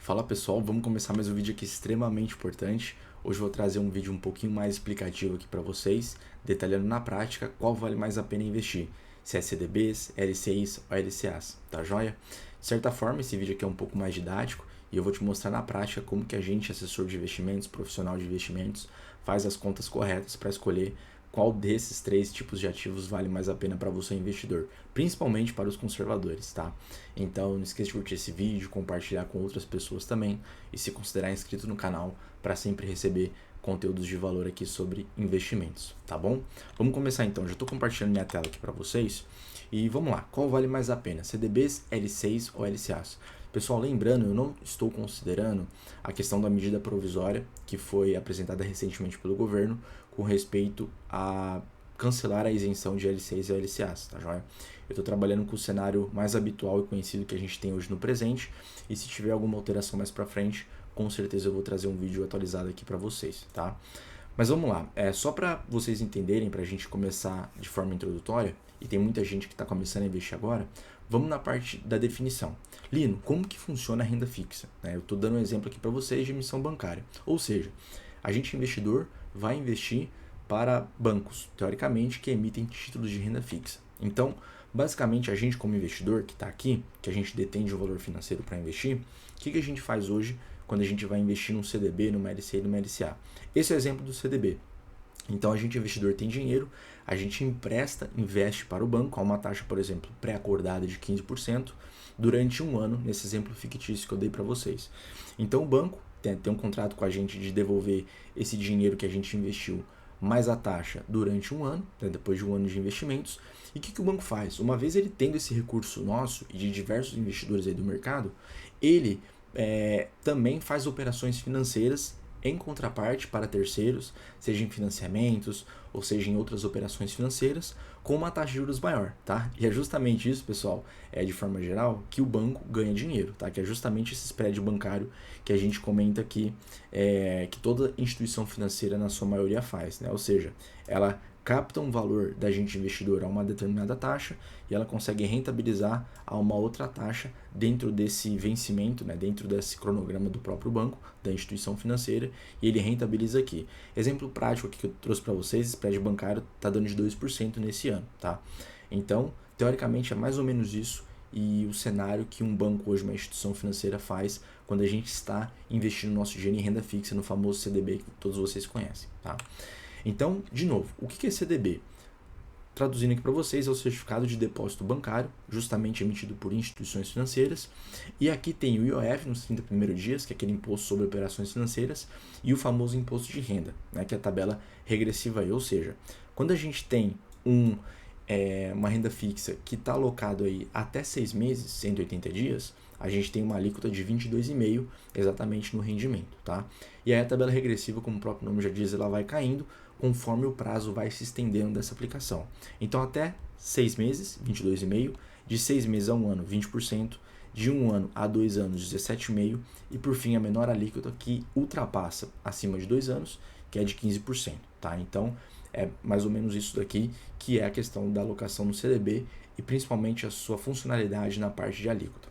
Fala pessoal, vamos começar mais um vídeo aqui extremamente importante. Hoje eu vou trazer um vídeo um pouquinho mais explicativo aqui para vocês, detalhando na prática qual vale mais a pena investir, se é CDBs, LCIs ou LCAs, tá joia? De certa forma, esse vídeo aqui é um pouco mais didático e eu vou te mostrar na prática como que a gente, assessor de investimentos, profissional de investimentos, faz as contas corretas para escolher qual desses três tipos de ativos vale mais a pena para você investidor, principalmente para os conservadores, tá? Então não esqueça de curtir esse vídeo, compartilhar com outras pessoas também e se considerar inscrito no canal para sempre receber conteúdos de valor aqui sobre investimentos, tá bom? Vamos começar então, já estou compartilhando minha tela aqui para vocês e vamos lá, qual vale mais a pena, CDBs, L6 ou LCAs? Pessoal, lembrando, eu não estou considerando a questão da medida provisória que foi apresentada recentemente pelo governo com respeito a cancelar a isenção de L6 e LCAs, tá joia? Eu estou trabalhando com o cenário mais habitual e conhecido que a gente tem hoje no presente e se tiver alguma alteração mais para frente, com certeza eu vou trazer um vídeo atualizado aqui para vocês, tá? Mas vamos lá, só para vocês entenderem, para a gente começar de forma introdutória, e tem muita gente que está começando a investir agora, vamos na parte da definição. Lino, como que funciona a renda fixa? Eu estou dando um exemplo aqui para vocês de emissão bancária. Ou seja, a gente investidor vai investir para bancos, teoricamente, que emitem títulos de renda fixa. Então, basicamente, a gente como investidor que está aqui, que a gente detém de um valor financeiro para investir, o que a gente faz hoje quando a gente vai investir num CDB, numa LCI e numa LCA? Esse é o exemplo do CDB. Então, a gente, investidor, tem dinheiro, a gente empresta, investe para o banco a uma taxa, por exemplo, pré-acordada de 15% durante um ano, nesse exemplo fictício que eu dei para vocês. Então, o banco tem um contrato com a gente de devolver esse dinheiro que a gente investiu mais a taxa durante um ano, depois de um ano de investimentos. E o que o banco faz? Uma vez ele tendo esse recurso nosso e de diversos investidores aí do mercado, ele também faz operações financeiras em contraparte para terceiros, seja em financiamentos ou seja em outras operações financeiras, com uma taxa de juros maior, tá? E é justamente isso, pessoal, de forma geral, que o banco ganha dinheiro, tá? Que é justamente esse spread bancário que a gente comenta aqui, que toda instituição financeira na sua maioria faz, né? Ou seja, ela capta um valor da gente investidor a uma determinada taxa e ela consegue rentabilizar a uma outra taxa dentro desse vencimento, né, dentro desse cronograma do próprio banco, da instituição financeira, e ele rentabiliza aqui. Exemplo prático aqui que eu trouxe para vocês, spread bancário está dando de 2% nesse ano, tá? Então, teoricamente é mais ou menos isso e o cenário que um banco hoje, uma instituição financeira faz quando a gente está investindo nosso dinheiro em renda fixa no famoso CDB que todos vocês conhecem, tá? Então, de novo, o que é CDB? Traduzindo aqui para vocês, é o certificado de depósito bancário, justamente emitido por instituições financeiras. E aqui tem o IOF nos 30 primeiros dias, que é aquele imposto sobre operações financeiras, e o famoso imposto de renda, né, que é a tabela regressiva aí. Ou seja, quando a gente tem uma renda fixa que está alocado aí até 6 meses, 180 dias, a gente tem uma alíquota de 22,5% exatamente no rendimento, tá? E aí a tabela regressiva, como o próprio nome já diz, ela vai caindo conforme o prazo vai se estendendo dessa aplicação. Então, até 6 meses, 22,5%, de 6 meses a um ano, 20%, de 1 ano a 2 anos, 17,5%, e por fim a menor alíquota que ultrapassa acima de 2 anos, que é de 15%, tá? Então, é mais ou menos isso daqui que é a questão da alocação no CDB e principalmente a sua funcionalidade na parte de alíquota.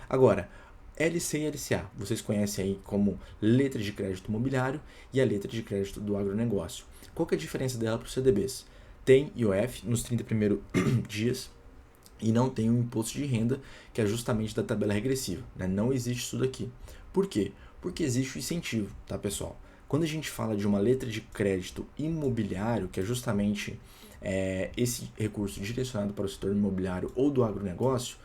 Agora, LC e LCA, vocês conhecem aí como letra de crédito imobiliário e a letra de crédito do agronegócio. Qual que é a diferença dela para os CDBs? Tem IOF nos 30 primeiros dias e não tem o imposto de renda, que é justamente da tabela regressiva, né? Não existe isso daqui. Por quê? Porque existe o incentivo, tá, pessoal? Quando a gente fala de uma letra de crédito imobiliário, que é justamente esse recurso direcionado para o setor imobiliário ou do agronegócio,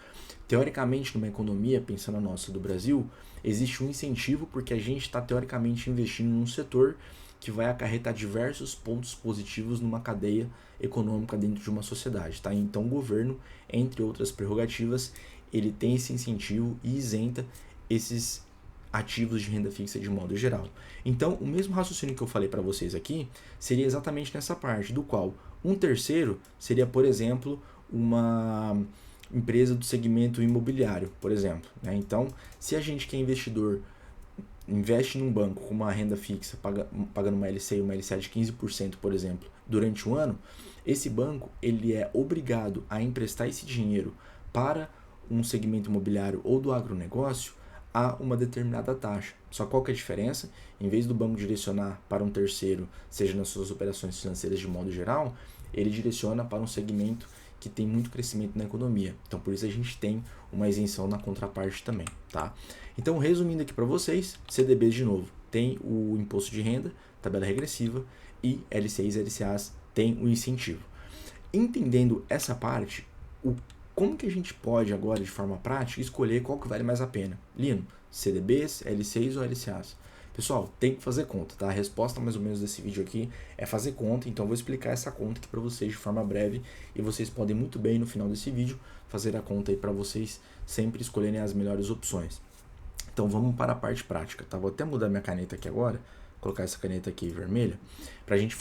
teoricamente, numa economia, pensando a nossa do Brasil, existe um incentivo porque a gente está teoricamente investindo num setor que vai acarretar diversos pontos positivos numa cadeia econômica dentro de uma sociedade, tá? Então, o governo, entre outras prerrogativas, ele tem esse incentivo e isenta esses ativos de renda fixa de modo geral. Então, o mesmo raciocínio que eu falei para vocês aqui seria exatamente nessa parte, do qual um terceiro seria, por exemplo, uma empresa do segmento imobiliário, por exemplo, né? Então, se a gente que é investidor investe num banco com uma renda fixa, pagando uma LC e uma LCA de 15%, por exemplo, durante um ano, esse banco ele é obrigado a emprestar esse dinheiro para um segmento imobiliário ou do agronegócio a uma determinada taxa. Só qual que é a diferença? Em vez do banco direcionar para um terceiro, seja nas suas operações financeiras de modo geral, ele direciona para um segmento que tem muito crescimento na economia. Então, por isso a gente tem uma isenção na contraparte também, tá? Então, resumindo aqui para vocês, CDBs de novo, tem o imposto de renda, tabela regressiva, e LCIs e LCAs tem o incentivo. Entendendo essa parte, como que a gente pode agora, de forma prática, escolher qual que vale mais a pena? Lino, CDBs, LCIs ou LCAs? Pessoal, tem que fazer conta, tá? A resposta mais ou menos desse vídeo aqui é fazer conta, então eu vou explicar essa conta aqui para vocês de forma breve e vocês podem muito bem no final desse vídeo fazer a conta aí para vocês sempre escolherem as melhores opções. Então vamos para a parte prática, tá? Vou até mudar minha caneta aqui agora, colocar essa caneta aqui vermelha, pra gente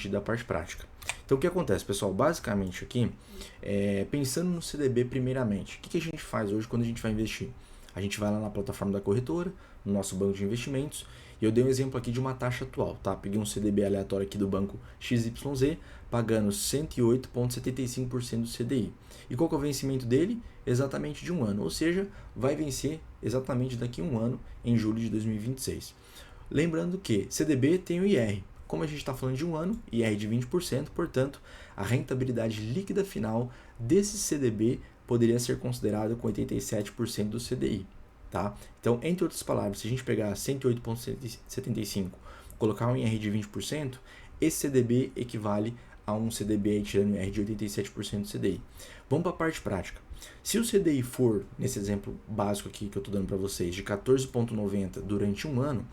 ir da parte prática. Então o que acontece, pessoal? Basicamente aqui, pensando no CDB primeiramente, o que a gente faz hoje quando a gente vai investir? A gente vai lá na plataforma da corretora, no nosso banco de investimentos, e eu dei um exemplo aqui de uma taxa atual, tá? Peguei um CDB aleatório aqui do banco XYZ, pagando 108,75% do CDI. E qual que é o vencimento dele? Exatamente de um ano, ou seja, vai vencer exatamente daqui a um ano, em julho de 2026. Lembrando que CDB tem o IR. Como a gente está falando de um ano, IR de 20%, portanto, a rentabilidade líquida final desse CDB poderia ser considerada com 87% do CDI. Tá? Então, entre outras palavras, se a gente pegar 108,75, colocar um IR de 20%, esse CDB equivale a um CDB tirando IR de 87% do CDI. Vamos para a parte prática. Se o CDI for, nesse exemplo básico aqui que eu estou dando para vocês, de 14,90 durante um ano,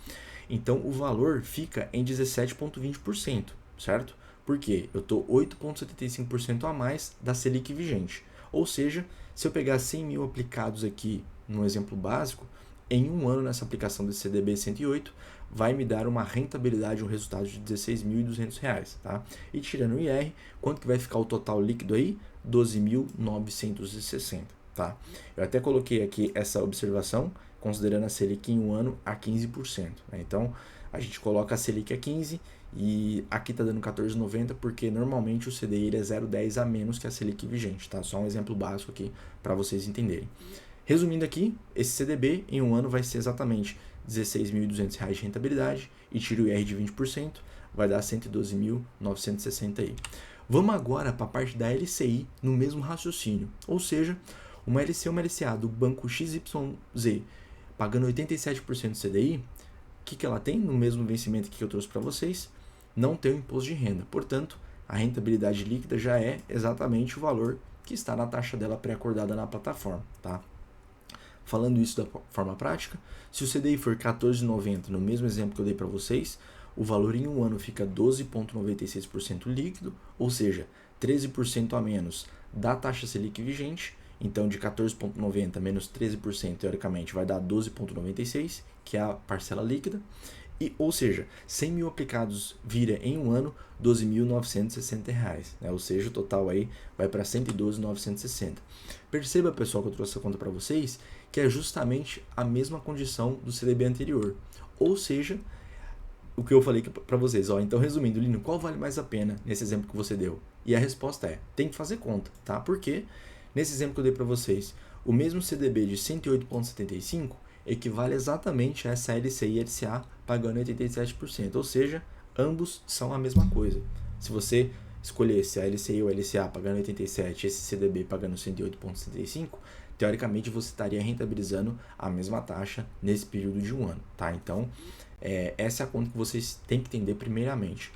então o valor fica em 17,20%, certo? Porque eu estou 8,75% a mais da Selic vigente. Ou seja, se eu pegar 100 mil aplicados aqui no exemplo básico, em um ano nessa aplicação desse CDB 108, vai me dar uma rentabilidade, um resultado de R$ 16.200, tá? E tirando o IR, quanto que vai ficar o total líquido aí? 12.960, tá? Eu até coloquei aqui essa observação, considerando a Selic em um ano a 15%, né? Então, a gente coloca a Selic a 15% e aqui está dando 14,90 porque normalmente o CDI ele é 0,10 a menos que a Selic vigente, tá? Só um exemplo básico aqui para vocês entenderem. Resumindo aqui, esse CDB em um ano vai ser exatamente R$ 16.200 de rentabilidade e tira o IR de 20%, vai dar 112.960 aí. Vamos agora para a parte da LCI no mesmo raciocínio, ou seja, uma LC ou uma LCA do banco XYZ pagando 87% do CDI, o que ela tem no mesmo vencimento que eu trouxe para vocês? Não tem o imposto de renda, portanto, a rentabilidade líquida já é exatamente o valor que está na taxa dela pré-acordada na plataforma, tá? Falando isso da forma prática, se o CDI for 14,90 no mesmo exemplo que eu dei para vocês, o valor em um ano fica 12,96% líquido, ou seja, 13% a menos da taxa Selic vigente. Então, de 14,90 menos 13%, teoricamente, vai dar 12,96, que é a parcela líquida. E, ou seja, 100 mil aplicados vira em um ano R$ 12.960, né? Ou seja, o total aí vai para 112.960. Perceba, pessoal, que eu trouxe essa conta para vocês, que é justamente a mesma condição do CDB anterior. Ou seja, o que eu falei para vocês. Ó, então, resumindo, Lino, qual vale mais a pena nesse exemplo que você deu? E a resposta é, tem que fazer conta, tá? Por quê? Nesse exemplo que eu dei para vocês, o mesmo CDB de 108,75 equivale exatamente a essa LCI e LCA pagando 87%, ou seja, ambos são a mesma coisa. Se você escolhesse a LCI ou a LCA pagando 87% e esse CDB pagando 108,75, teoricamente você estaria rentabilizando a mesma taxa nesse período de um ano, tá? Então, essa é a conta que vocês têm que entender primeiramente.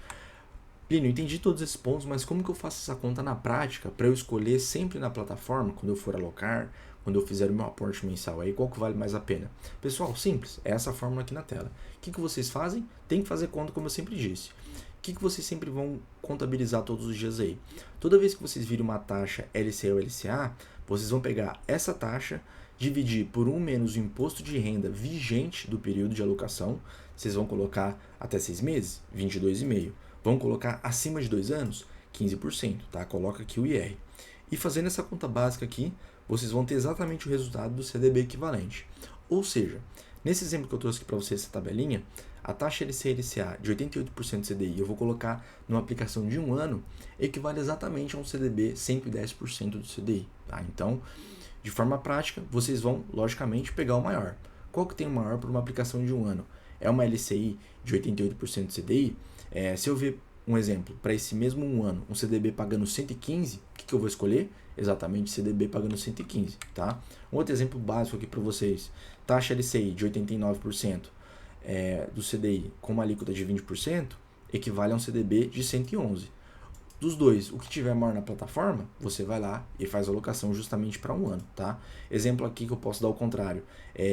Plínio, entendi todos esses pontos, mas como que eu faço essa conta na prática para eu escolher sempre na plataforma, quando eu for alocar, quando eu fizer o meu aporte mensal aí, qual que vale mais a pena? Pessoal, simples, é essa fórmula aqui na tela. O que vocês fazem? Tem que fazer conta, como eu sempre disse. O que vocês sempre vão contabilizar todos os dias aí? Toda vez que vocês virem uma taxa LCI ou LCA, vocês vão pegar essa taxa, dividir por 1 menos o imposto de renda vigente do período de alocação, vocês vão colocar até 6 meses, 22,5%. Vão colocar acima de 2 anos, 15%, tá? Coloca aqui o IR. E fazendo essa conta básica aqui, vocês vão ter exatamente o resultado do CDB equivalente. Ou seja, nesse exemplo que eu trouxe aqui para vocês, essa tabelinha, a taxa LC/LCA de 88% CDI, eu vou colocar numa aplicação de um ano, equivale exatamente a um CDB 110% do CDI, tá? Então, de forma prática, vocês vão, logicamente, pegar o maior. qual que tem o maior por uma aplicação de um ano? É uma LCI de 88% CDI? Se eu ver um exemplo, para esse mesmo um ano, um CDB pagando 115, o que eu vou escolher? Exatamente CDB pagando 115, tá? Um outro exemplo básico aqui para vocês, taxa LCI de 89% do CDI com uma alíquota de 20%, equivale a um CDB de 111. Dos dois, o que tiver maior na plataforma, você vai lá e faz a alocação justamente para um ano, tá? Exemplo aqui que eu posso dar ao contrário.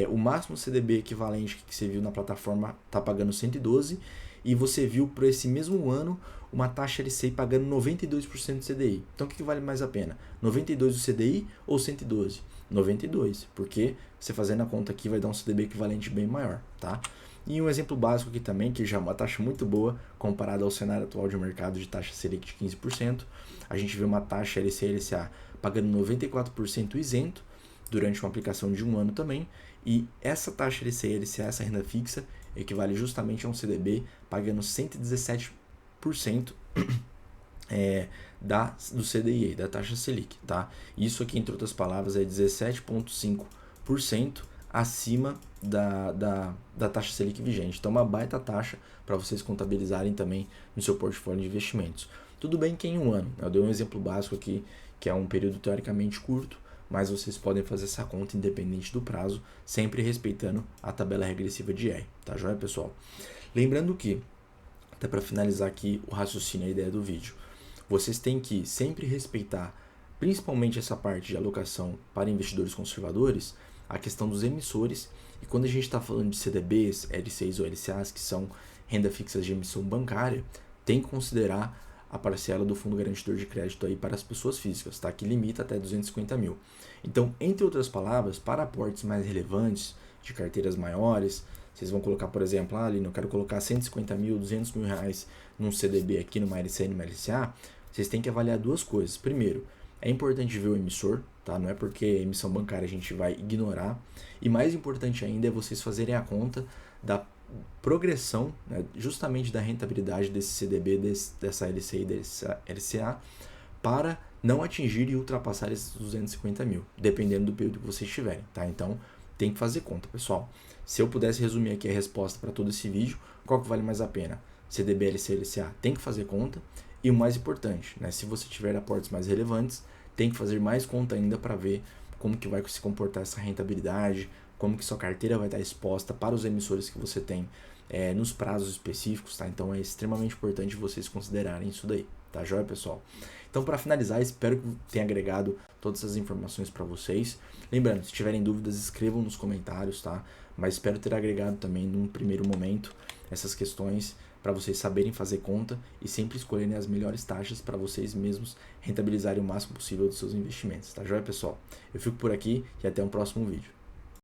O máximo CDB equivalente que você viu na plataforma está pagando 112 e você viu por esse mesmo ano uma taxa LCI pagando 92% do CDI. Então o que vale mais a pena? 92 do CDI ou 112? 92, porque você fazendo a conta aqui vai dar um CDB equivalente bem maior, tá? E um exemplo básico aqui também, que já é uma taxa muito boa comparado ao cenário atual de mercado de taxa Selic de 15%. A gente vê uma taxa LCI e LCA pagando 94% isento durante uma aplicação de um ano também. E essa taxa LCI e LCA, essa renda fixa, equivale justamente a um CDB pagando 117% do CDI, da taxa Selic, tá? Isso aqui, entre outras palavras, é 17,5% acima da taxa Selic vigente. Então, uma baita taxa para vocês contabilizarem também no seu portfólio de investimentos. Tudo bem que em um ano, eu dei um exemplo básico aqui, que é um período teoricamente curto, mas vocês podem fazer essa conta independente do prazo, sempre respeitando a tabela regressiva de R, tá joia, pessoal? Lembrando que, até para finalizar aqui o raciocínio, a ideia do vídeo, vocês têm que sempre respeitar, principalmente essa parte de alocação para investidores conservadores, a questão dos emissores. E quando a gente está falando de CDBs, LCIs ou LCAs, que são renda fixas de emissão bancária, tem que considerar a parcela do fundo garantidor de crédito aí para as pessoas físicas, tá? Que limita até 250 mil. Então, entre outras palavras, para aportes mais relevantes, de carteiras maiores, vocês vão colocar, por exemplo, Aline, eu quero colocar 150 mil, 200 mil reais num CDB aqui, numa LCI e numa LCA, vocês têm que avaliar duas coisas. Primeiro, é importante ver o emissor, tá? Não é porque é emissão bancária a gente vai ignorar. E mais importante ainda é vocês fazerem a conta da progressão, né, justamente da rentabilidade desse CDB, dessa LCI e dessa LCA, para não atingir e ultrapassar esses 250 mil, dependendo do período que vocês tiverem, tá? Então, tem que fazer conta, pessoal. Se eu pudesse resumir aqui a resposta para todo esse vídeo, qual que vale mais a pena? CDB, LCI, LCA, tem que fazer conta. E o mais importante, né, se você tiver aportes mais relevantes, tem que fazer mais conta ainda para ver como que vai se comportar essa rentabilidade, como que sua carteira vai estar exposta para os emissores que você tem nos prazos específicos, tá? Então é extremamente importante vocês considerarem isso daí, tá joia, pessoal? Então, para finalizar, espero que tenha agregado todas essas informações para vocês. Lembrando, se tiverem dúvidas, escrevam nos comentários, tá? Mas espero ter agregado também, num primeiro momento, essas questões para vocês saberem fazer conta e sempre escolherem as melhores taxas para vocês mesmos rentabilizarem o máximo possível dos seus investimentos, tá joia, pessoal? Eu fico por aqui e até um próximo vídeo.